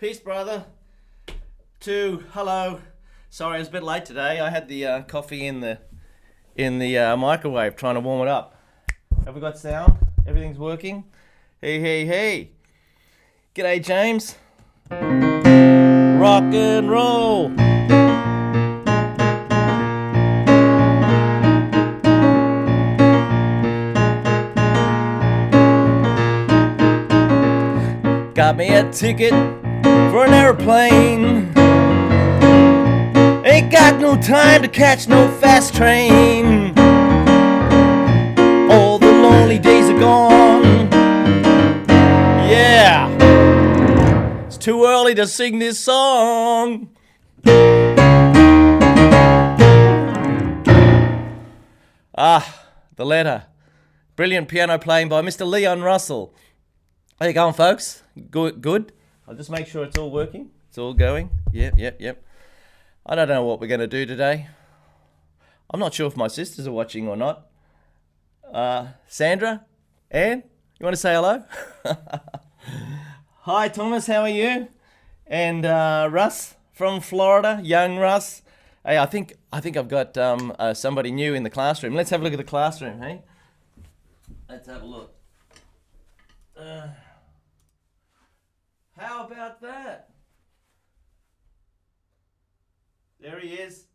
Peace, brother. 2, hello. Sorry, I was a bit late today. I had the coffee in the microwave trying to warm it up. Have we got sound? Everything's working? Hey. G'day, James. Rock and roll. Got me a ticket for an airplane. Ain't got no time to catch no fast train. All the lonely days are gone. Yeah, it's too early to sing this song. The Letter. Brilliant piano playing by Mr. Leon Russell. How you going, folks? Good. I'll just make sure it's all working. It's all going. Yep. I don't know what we're going to do today. I'm not sure if my sisters are watching or not. Sandra? Anne? You want to say hello? Hi, Thomas. How are you? And Russ from Florida, young Russ. Hey, I think I've got somebody new in the classroom. Let's have a look at the classroom, hey? Let's have a look. How about that? There he is.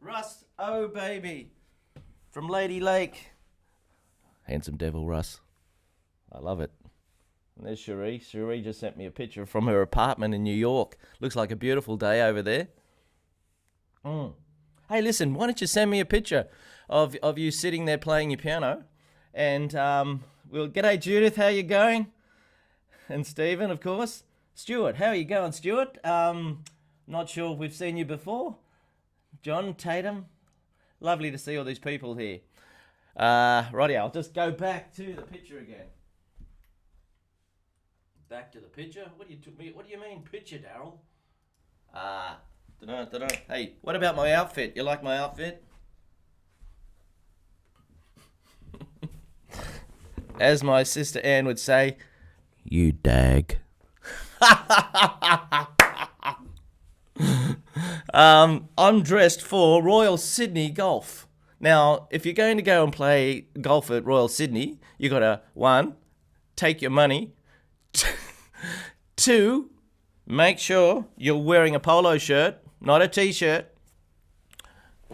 Russ, oh baby, from Lady Lake. Handsome devil, Russ. I love it. And there's Cherie. Cherie just sent me a picture from her apartment in New York. Looks like a beautiful day over there. Hey, listen, why don't you send me a picture of you sitting there playing your piano? And g'day Judith, how you going? And Stephen, of course. Stuart, how are you going, Stuart? Not sure if we've seen you before. John Tatum, lovely to see all these people here. Righty, I'll just go back to the picture again. Back to the picture? What do you mean picture, Daryl? Dunno. Hey, what about my outfit? You like my outfit? As my sister Anne would say, you dag. I'm dressed for Royal Sydney Golf. Now, if you're going to go and play golf at Royal Sydney, you got to, 1, take your money. 2, make sure you're wearing a polo shirt, not a t-shirt.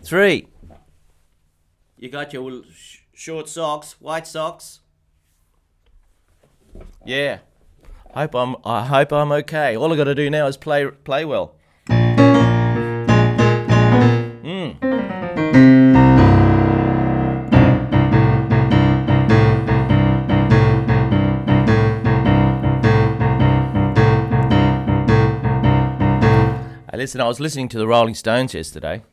3, you got your short socks, white socks. Yeah. I hope I'm okay. All I got to do now is play well. Hey, listen, I was listening to the Rolling Stones yesterday.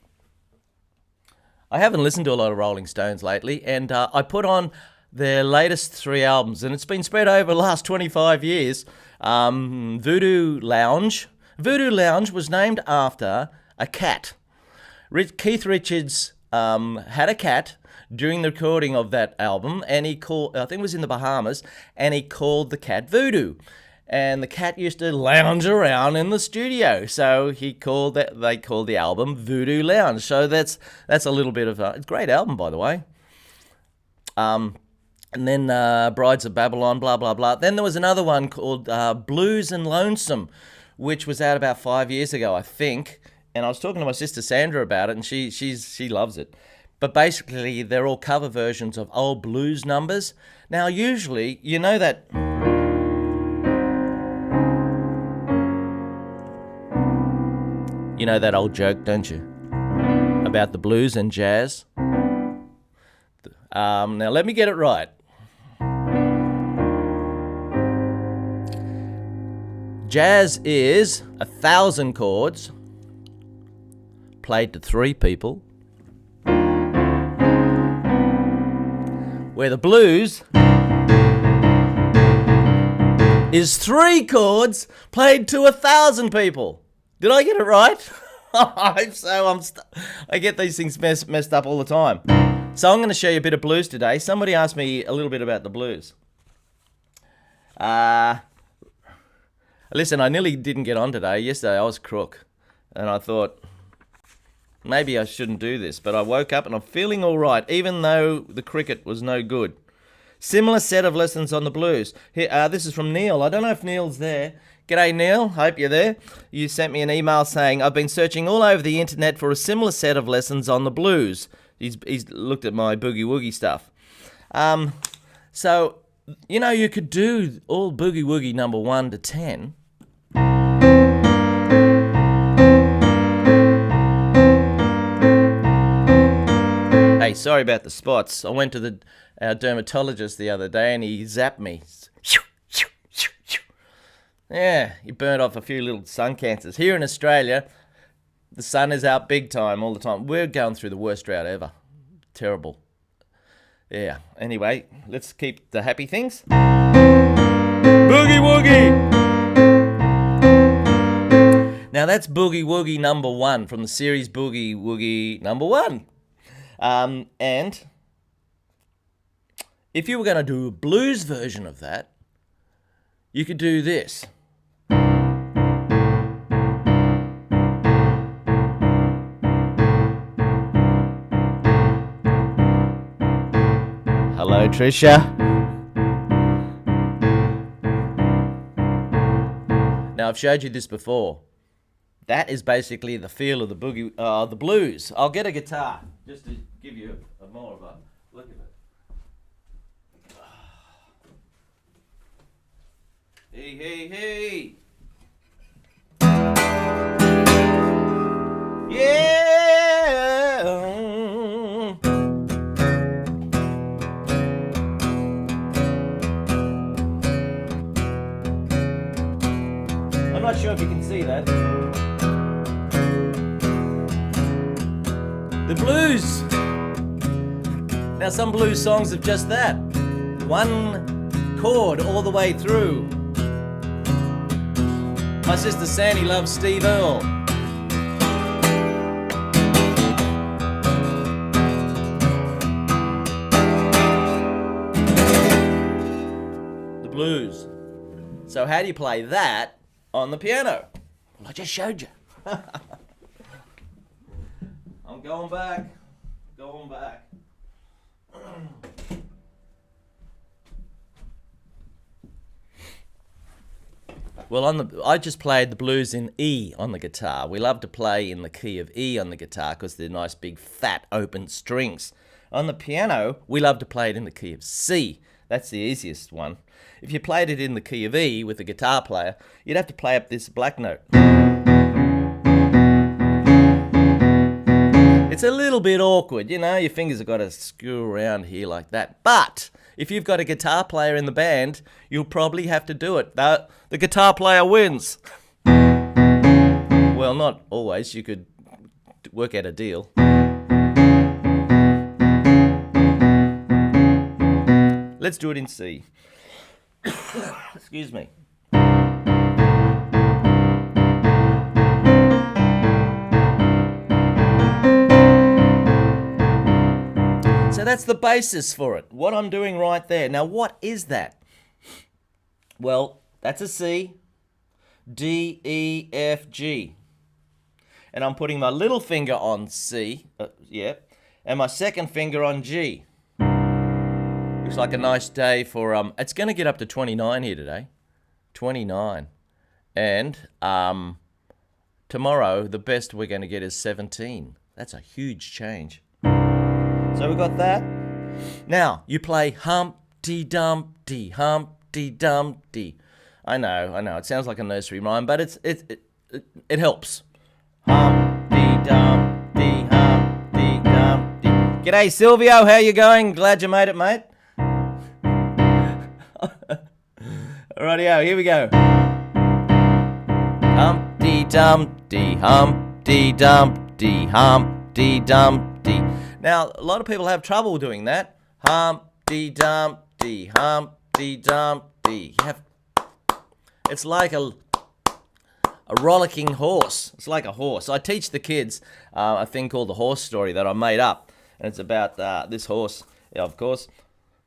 I haven't listened to a lot of Rolling Stones lately, and I put on their latest 3 albums, and it's been spread over the last 25 years. Voodoo Lounge. Voodoo Lounge was named after a cat. Keith Richards had a cat during the recording of that album, and I think it was in the Bahamas, and he called the cat Voodoo. And the cat used to lounge around in the studio, so they called the album Voodoo Lounge. So that's a little bit of a great album, by the way. And then Brides of Babylon, blah, blah, blah. Then there was another one called Blues and Lonesome, which was out about 5 years ago, I think. And I was talking to my sister Sandra about it, and she loves it. But basically, they're all cover versions of old blues numbers. Now, usually, you know that old joke, don't you? About the blues and jazz. Now, let me get it right. Jazz is 1,000 chords played to 3 people, where the blues is 3 chords played to 1,000 people. Did I get it right? I hope so. I get these things messed up all the time. So I'm going to show you a bit of blues today. Somebody asked me a little bit about the blues. Listen, I nearly didn't get on today. Yesterday I was crook, and I thought maybe I shouldn't do this, but I woke up and I'm feeling all right, even though the cricket was no good. Similar set of lessons on the blues. Here, this is from Neil. I don't know if Neil's there. G'day, Neil. Hope you're there. You sent me an email saying, I've been searching all over the internet for a similar set of lessons on the blues. He's looked at my boogie woogie stuff. So, you could do all boogie woogie number 1 to 10. Hey, sorry about the spots. I went to our dermatologist the other day and he zapped me. Yeah, he burned off a few little sun cancers. Here in Australia, the sun is out big time all the time. We're going through the worst drought ever. Terrible. Yeah, anyway, let's keep the happy things. Boogie Woogie! Now that's Boogie Woogie number 1 from the series Boogie Woogie number 1. And if you were going to do a blues version of that, you could do this. Hello, Tricia. Now, I've showed you this before. That is basically the feel of the the blues. I'll get a guitar just to give you a more of a look at it. Hey, hey, hey! Yeah! I'm not sure if you can see that. The blues! Now some blues songs have just that. One chord all the way through. My sister Sandy loves Steve Earle. The blues. So how do you play that on the piano? Well, I just showed you. I'm going back. Well, I just played the blues in E on the guitar. We love to play in the key of E on the guitar because they're nice big fat open strings. On the piano, we love to play it in the key of C. That's the easiest one. If you played it in the key of E with a guitar player, you'd have to play up this black note. It's a little bit awkward, your fingers have got to screw around here like that. But if you've got a guitar player in the band, you'll probably have to do it. The guitar player wins. Well, not always. You could work out a deal. Let's do it in C. Excuse me. So that's the basis for it, what I'm doing right there. Now, what is that? Well, that's a C, D, E, F, G. And I'm putting my little finger on C, and my second finger on G. Looks like a nice day for, it's going to get up to 29 here today. 29. And tomorrow, the best we're going to get is 17. That's a huge change. So we got that. Now, you play Humpty Dumpty, Humpty Dumpty. I know, it sounds like a nursery rhyme, but it helps. Humpty Dumpty, Humpty Dumpty. G'day, Silvio, how you going? Glad you made it, mate. Rightio, here we go. Humpty Dumpty, Humpty Dumpty, Humpty Dumpty. Now, a lot of people have trouble doing that. Humpty Dumpty, Humpty Dumpty. It's like a rollicking horse. It's like a horse. I teach the kids a thing called the horse story that I made up. And it's about this horse, of course.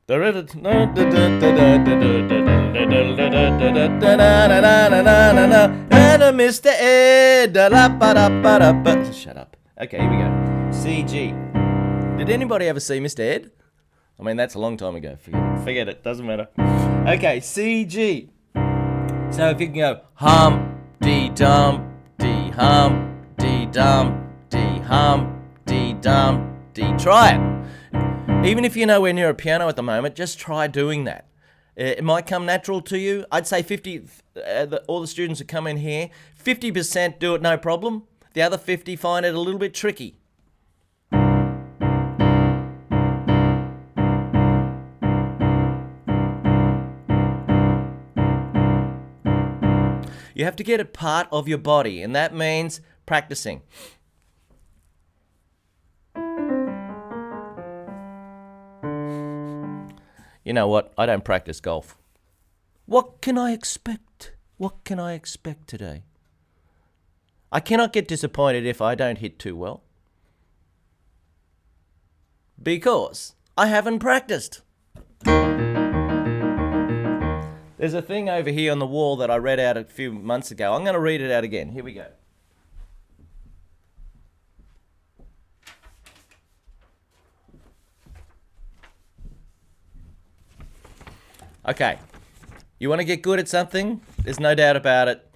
Mr. Ed. Shut up. Okay, here we go. CG. Did anybody ever see Mr. Ed? I mean, that's a long time ago. Forget it. Doesn't matter. Okay, CG. So if you can go Humpty Dumpty, Humpty Dumpty, Humpty Dumpty. Try it. Even if you're nowhere near a piano at the moment, just try doing that. It might come natural to you. I'd say 50. All the students that come in here, 50% do it no problem. The other 50 find it a little bit tricky. You have to get it part of your body, and that means practicing. You know what? I don't practice golf. What can I expect? What can I expect today? I cannot get disappointed if I don't hit too well, because I haven't practiced. There's a thing over here on the wall that I read out a few months ago. I'm going to read it out again. Here we go. Okay. You want to get good at something? There's no doubt about it.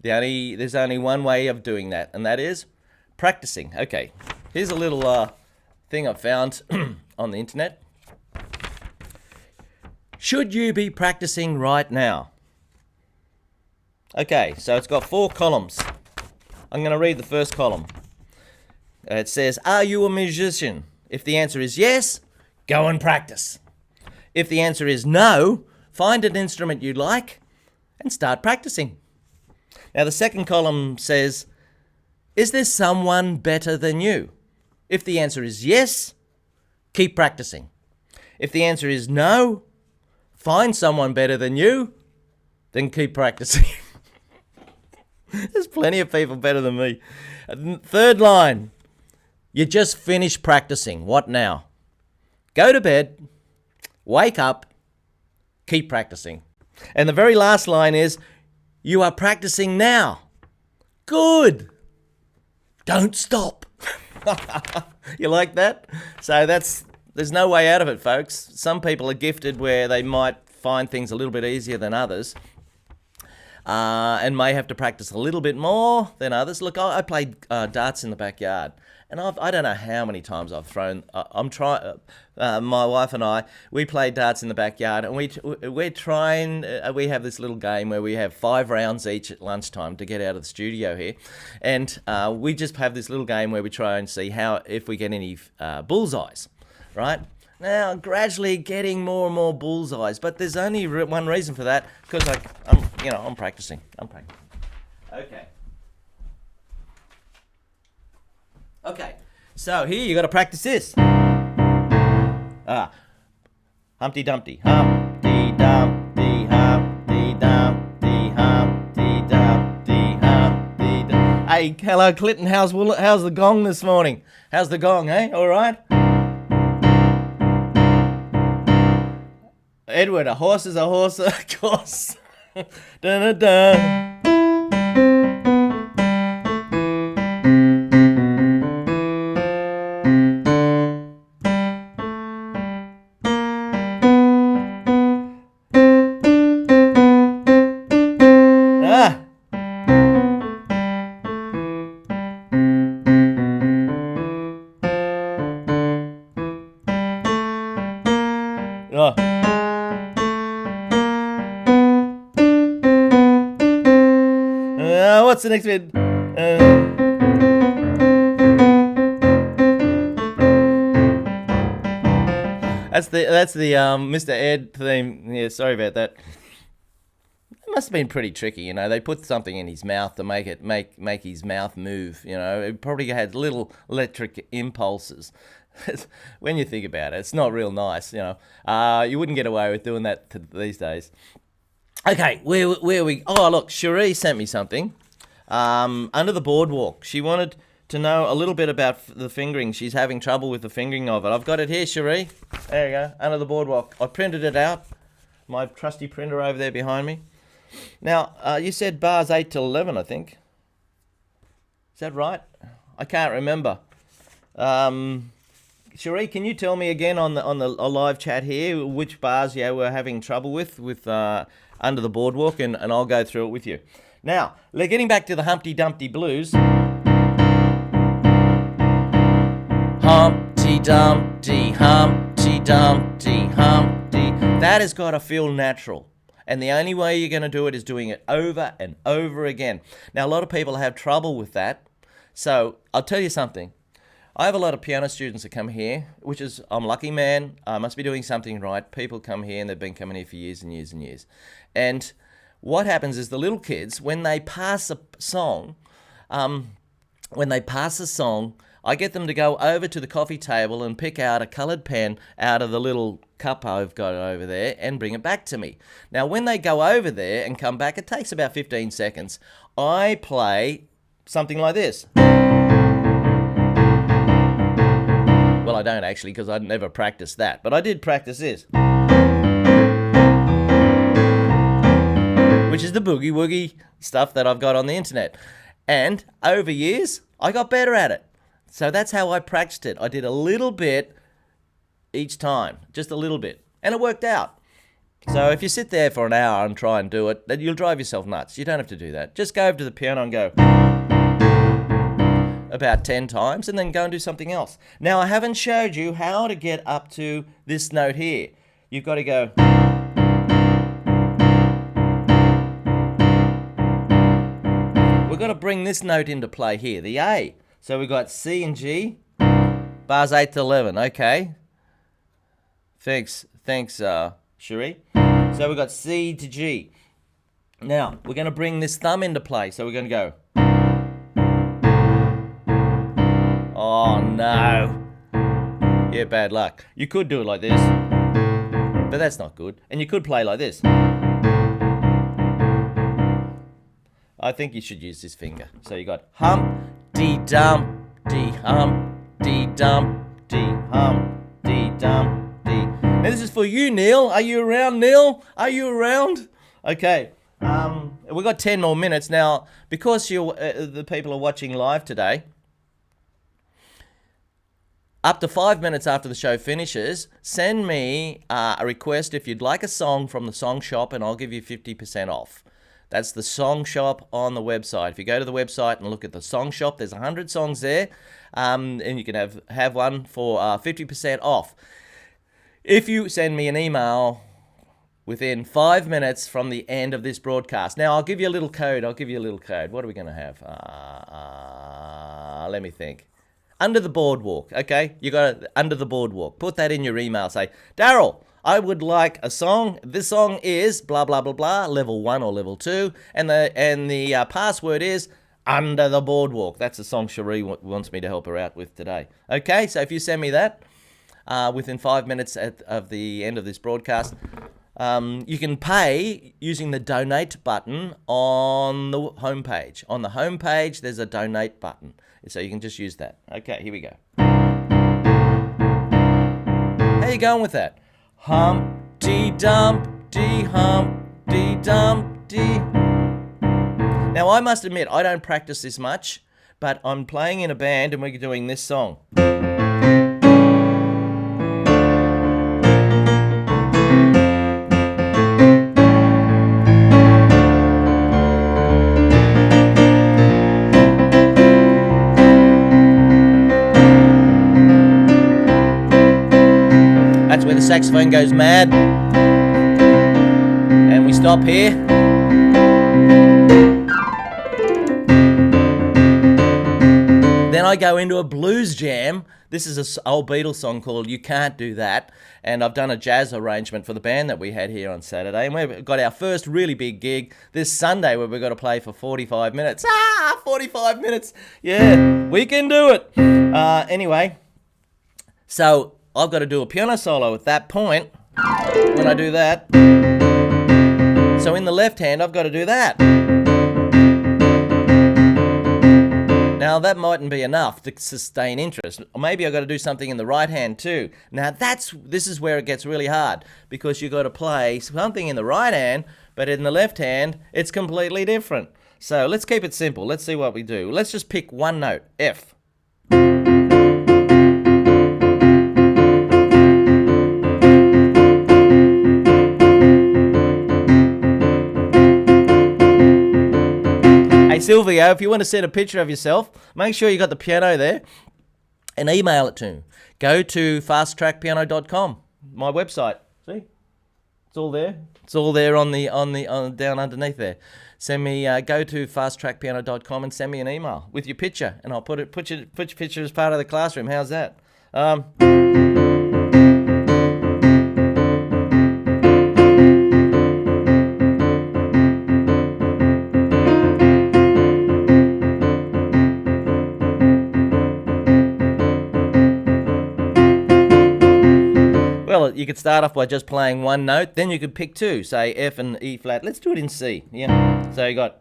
There's only one way of doing that, and that is practicing. Okay. Here's a little thing I found on the internet. Should you be practicing right now? Okay, so it's got 4 columns. I'm going to read the first column. It says, are you a musician? If the answer is yes, go and practice. If the answer is no, find an instrument you like and start practicing. Now the second column says, is there someone better than you? If the answer is yes, keep practicing. If the answer is no, find someone better than you, then keep practicing. There's plenty of people better than me. Third line, you just finished practicing. What now? Go to bed, wake up, keep practicing. And the very last line is, you are practicing now. Good. Don't stop. You like that? So there's no way out of it, folks. Some people are gifted where they might find things a little bit easier than others, and may have to practice a little bit more than others. Look, I played darts in the backyard, and I don't know how many times I've thrown. My wife and I, we play darts in the backyard, and we're trying. We have this little game where we have 5 rounds each at lunchtime to get out of the studio here, and we just have this little game where we try and see if we get any bullseyes. Right? Now, gradually getting more and more bullseyes, but there's only one reason for that, because I'm practicing. Okay. Okay. So here you got to practice this. Humpty Dumpty, Humpty Dumpty, Humpty Dumpty, Humpty Dumpty, Humpty Dumpty. Hey, hello Clinton. How's the gong this morning? How's the gong? Eh? All right. Edward, a horse is a horse, of course. Dun, dun, dun. What's the next bit? That's the Mr. Ed theme. Yeah, sorry about that. It must have been pretty tricky, you know. They put something in his mouth to make his mouth move. You know, it probably had little electric impulses. When you think about it, it's not real nice. You know, you wouldn't get away with doing that these days. Okay, where we? Oh, look, Cherie sent me something. Under the boardwalk. She wanted to know a little bit about the fingering. She's having trouble with the fingering of it. I've got it here, Cherie. There you go, Under the Boardwalk. I printed it out. My trusty printer over there behind me. Now, you said bars 8 till 11, I think. Is that right? I can't remember. Cherie, can you tell me again on the live chat here which bars you were having trouble with Under the Boardwalk, and I'll go through it with you. Now, getting back to the Humpty Dumpty Blues. Humpty Dumpty, Humpty Dumpty, Humpty. That has got to feel natural. And the only way you're going to do it is doing it over and over again. Now, a lot of people have trouble with that. So, I'll tell you something. I have a lot of piano students that come here, which is, I'm a lucky man. I must be doing something right. People come here and they've been coming here for years and years and years. And what happens is the little kids, when they pass a song, I get them to go over to the coffee table and pick out a coloured pen out of the little cup I've got over there and bring it back to me. Now, when they go over there and come back, it takes about 15 seconds. I play something like this. Well, I don't actually, because I'd never practiced that, but I did practice this. Which is the boogie woogie stuff that I've got on the internet. And over years, I got better at it. So that's how I practiced it. I did a little bit each time, just a little bit, and it worked out. So if you sit there for an hour and try and do it, then you'll drive yourself nuts. You don't have to do that. Just go over to the piano and go about 10 times and then go and do something else. Now, I haven't showed you how to get up to this note here. You've got to go. We've got to bring this note into play here, the A. So we've got C and G, bars 8 to 11. Okay. Thanks, Cherie. So we've got C to G. Now, we're going to bring this thumb into play. So we're going to go. Oh, no. Yeah, bad luck. You could do it like this, but that's not good. And you could play like this. I think you should use this finger. So you got Humpty Dumpty, Humpty Dumpty, Humpty Dumpty. Now this is for you, Neil. Are you around, Neil? Are you around? Okay. We've got 10 more minutes now. Because the people are watching live today, up to 5 minutes after the show finishes, send me a request if you'd like a song from the Song Shop, and I'll give you 50% off. That's the Song Shop on the website. If you go to the website and look at the Song Shop, there's 100 songs there, and you can have one for 50% off. If you send me an email within 5 minutes from the end of this broadcast. Now, I'll give you a little code. What are we going to have? Let me think. Under the Boardwalk, okay? You got Under the Boardwalk. Put that in your email. Say, Daryl, I would like a song. This song is blah, blah, blah, blah, level 1 or level 2. And the password is Under the Boardwalk. That's the song Cherie wants me to help her out with today. Okay, so if you send me that within 5 minutes of the end of this broadcast, you can pay using the donate button on the homepage. On the homepage, there's a donate button. So you can just use that. Okay, here we go. How you going with that? Humpty Dumpty, Humpty Dumpty. Now, I must admit, I don't practice this much, but I'm playing in a band and we're doing this song. That's where the saxophone goes mad. And we stop here. Then I go into a blues jam. This is an old Beatles song called You Can't Do That. And I've done a jazz arrangement for the band that we had here on Saturday. And we've got our first really big gig this Sunday where we've got to play for 45 minutes. 45 minutes. Yeah, we can do it. Anyway, so I've got to do a piano solo at that point when I do that. So in the left hand, I've got to do that. Now Now that mightn't be enough to sustain interest. Or maybe I've got to do something in the right hand too. Now this is where it gets really hard, because you've got to play something in the right hand, but in the left hand it's completely different. So let's keep it simple. Let's see what we do. Let's just pick one note, F. Hey Silvio, if you want to send a picture of yourself, make sure you got the piano there and email it to me. Go to fasttrackpiano.com, my website. See? It's all there. It's all there on down underneath there. Send me go to fasttrackpiano.com and send me an email with your picture, and I'll put your picture as part of the classroom. How's that? Well, you could start off by just playing one note, then you could pick two, say F and E flat. Let's do it in C, yeah? So you got...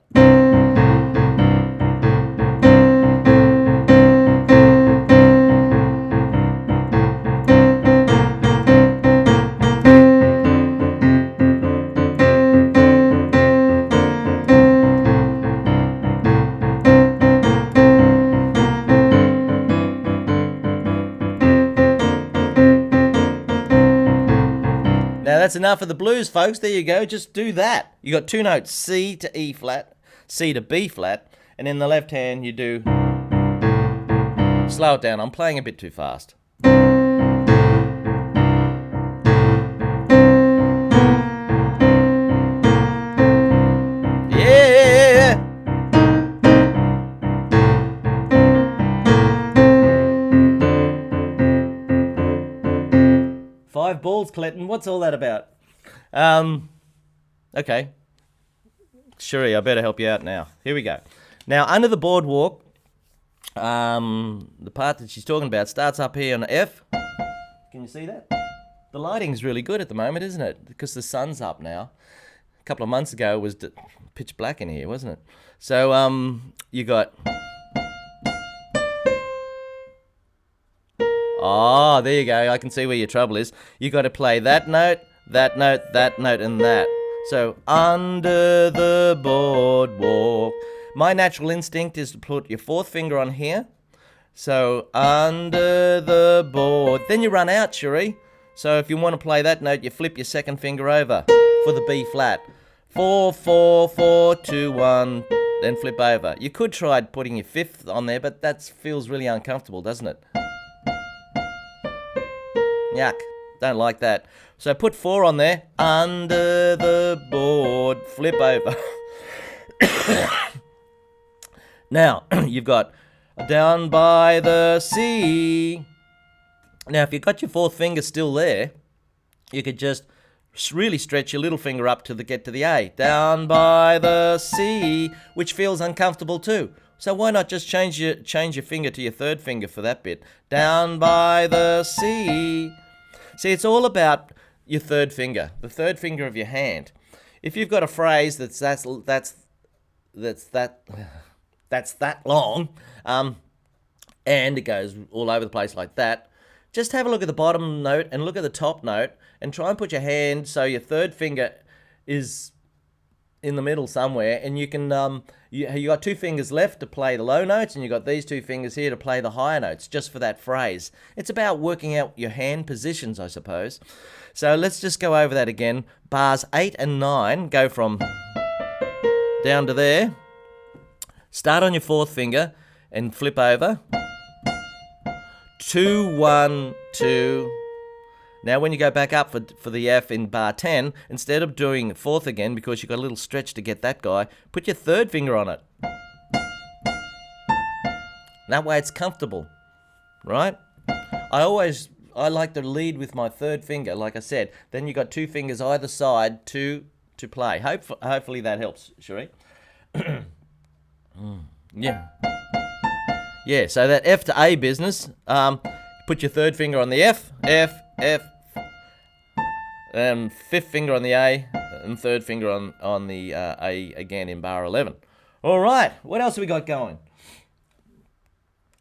Now that's enough of the blues, folks. There you go. Just do that. You got two notes, C to E flat, C to B flat, and in the left hand you do... Slow it down. I'm playing a bit too fast. Yeah! 5 balls, Clinton. What's all that about? Okay. Sherry, I better help you out now. Here we go. Now, Under the Boardwalk, the part that she's talking about starts up here on F. Can you see that? The lighting's really good at the moment, isn't it? Because the sun's up now. A couple of months ago, it was pitch black in here, wasn't it? So, you got... Oh, there you go. I can see where your trouble is. You got to play that note, that note, that note, and that. So, under the boardwalk. My natural instinct is to put your fourth finger on here. So, under the board. Then you run out, Cherie. So, if you want to play that note, you flip your second finger over for the B flat. 4, 4, 4, 2, 1, then flip over. You could try putting your fifth on there, but that feels really uncomfortable, doesn't it? Yuck, don't like that. So put 4 on there, under the board, flip over. Now, you've got down by the sea. Now, if you've got your fourth finger still there, you could just really stretch your little finger up to get to the A. Down by the sea, which feels uncomfortable too. So why not just change your finger to your third finger for that bit? Down by the sea. See, it's all about your third finger, the third finger of your hand. If you've got a phrase that's that long, and it goes all over the place like that, just have a look at the bottom note and look at the top note, and try and put your hand so your third finger is in the middle somewhere, and you can you got 2 fingers left to play the low notes, and you got these 2 fingers here to play the higher notes, just for that phrase. It's about working out your hand positions, I suppose. So let's just go over that again. Bars 8 and 9 go from down to there. Start on your fourth finger and flip over. 2, 1, 2. Now when you go back up for the F in bar 10, instead of doing fourth again, because you've got a little stretch to get that guy, put your third finger on it. That way it's comfortable, right? I like to lead with my third finger, like I said. Then you got 2 fingers either side to play. Hopefully that helps, Cherie. Yeah. Yeah, so that F to A business, put your third finger on the F, F, and fifth finger on the A, and third finger on the A again in bar 11. All right, what else have we got going?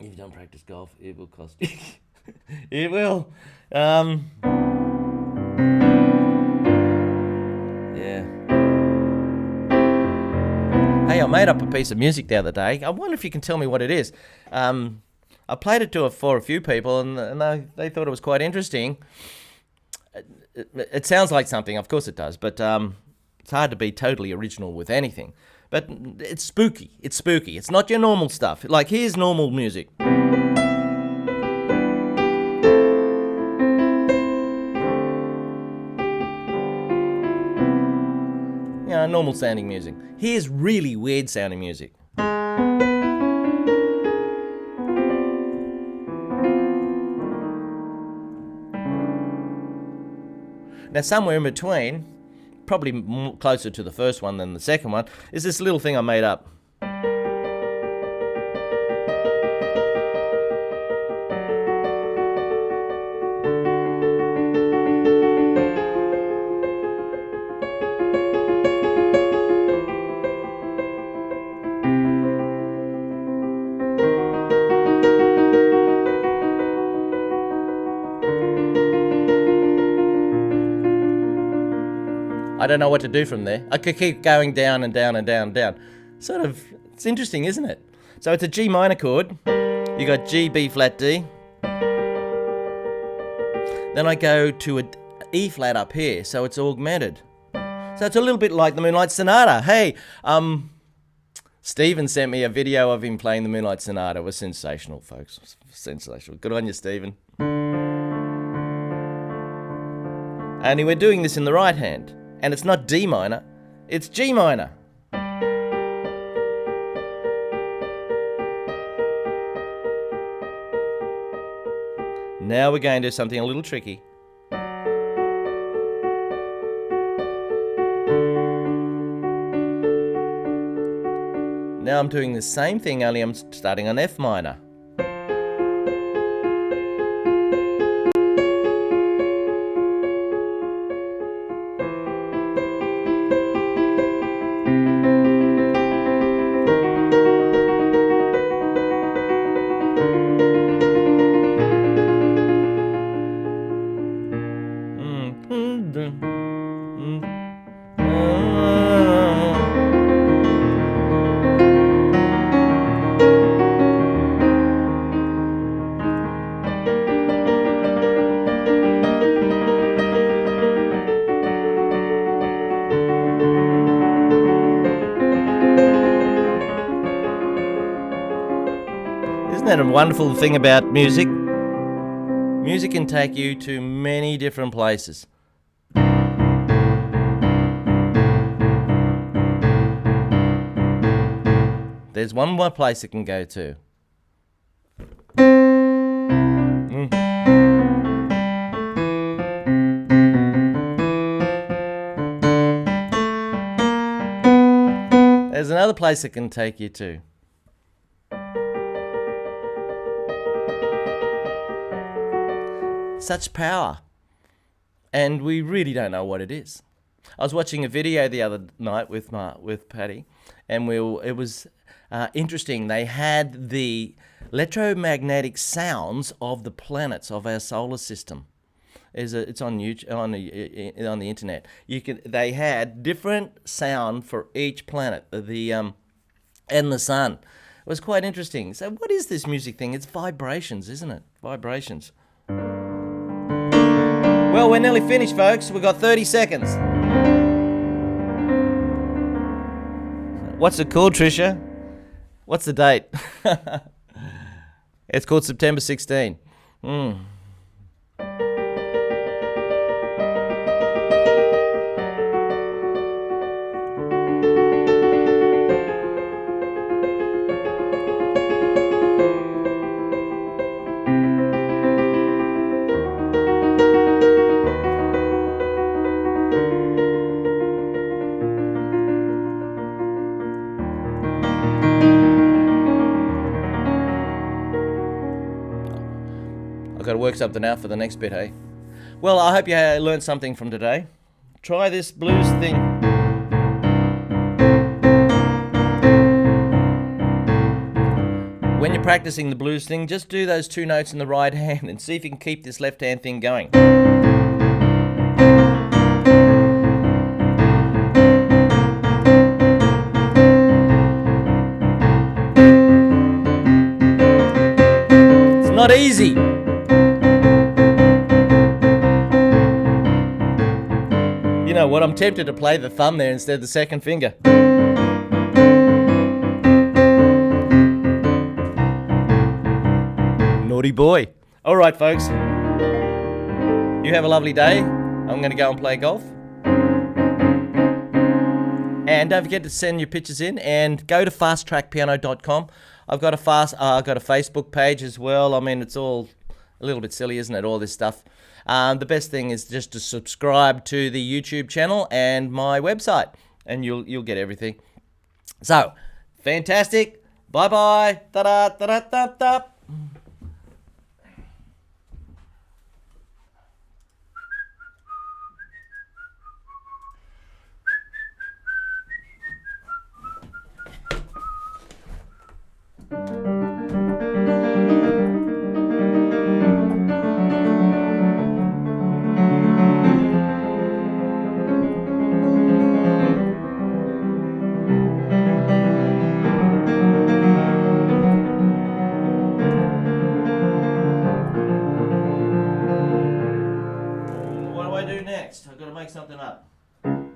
If you don't practice golf, it will cost you. It will. Yeah. Hey, I made up a piece of music the other day. I wonder if you can tell me what it is. I played it for a few people, and they thought it was quite interesting. It sounds like something, of course it does, but it's hard to be totally original with anything. But it's spooky. It's spooky. It's not your normal stuff. Like, here's normal music. Normal sounding music. Here's really weird sounding music. Now, somewhere in between, probably closer to the first one than the second one, is this little thing I made up. I don't know what to do from there. I could keep going down and down and down and down. Sort of, it's interesting, isn't it? So it's a G minor chord. You got G, B flat, D. Then I go to an E flat up here, so it's augmented. So it's a little bit like the Moonlight Sonata. Hey, Stephen sent me a video of him playing the Moonlight Sonata. It was sensational, folks. Sensational. Good on you, Stephen. Only we're doing this in the right hand. And it's not D minor, it's G minor. Now we're going to do something a little tricky. Now I'm doing the same thing, only I'm starting on F minor. Isn't that a wonderful thing about music? Music can take you to many different places. There's one more place it can go to. There's another place it can take you to. Such power. And we really don't know what it is. I was watching a video the other night with Patty, and it was interesting. They had the electromagnetic sounds of the planets of our solar system. It's on YouTube, on the internet. They had different sound for each planet, and the sun. It was quite interesting. So what is this music thing? It's vibrations, isn't it? Vibrations. Well, we're nearly finished, folks. We've got 30 seconds. What's it called, Tricia? What's the date? It's called September 16. I've got to work something out for the next bit, hey? Well, I hope you learned something from today. Try this blues thing. When you're practicing the blues thing, just do those 2 notes in the right hand and see if you can keep this left hand thing going. It's not easy. You know what? I'm tempted to play the thumb there instead of the second finger. Naughty boy. All right, folks. You have a lovely day. I'm going to go and play golf. And don't forget to send your pictures in and go to fasttrackpiano.com. I've got a Facebook page as well. I mean, it's all a little bit silly, isn't it? All this stuff. The best thing is just to subscribe to the YouTube channel and my website, and you'll get everything. So, fantastic. Bye-bye. Ta-da, ta-da, ta-da. What do I do next? I've got to make something up. Oh,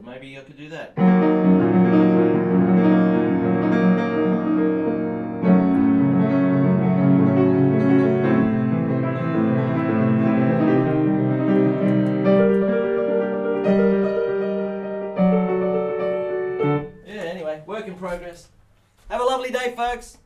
maybe I could do that. Anyway, work in progress. Have a lovely day, folks.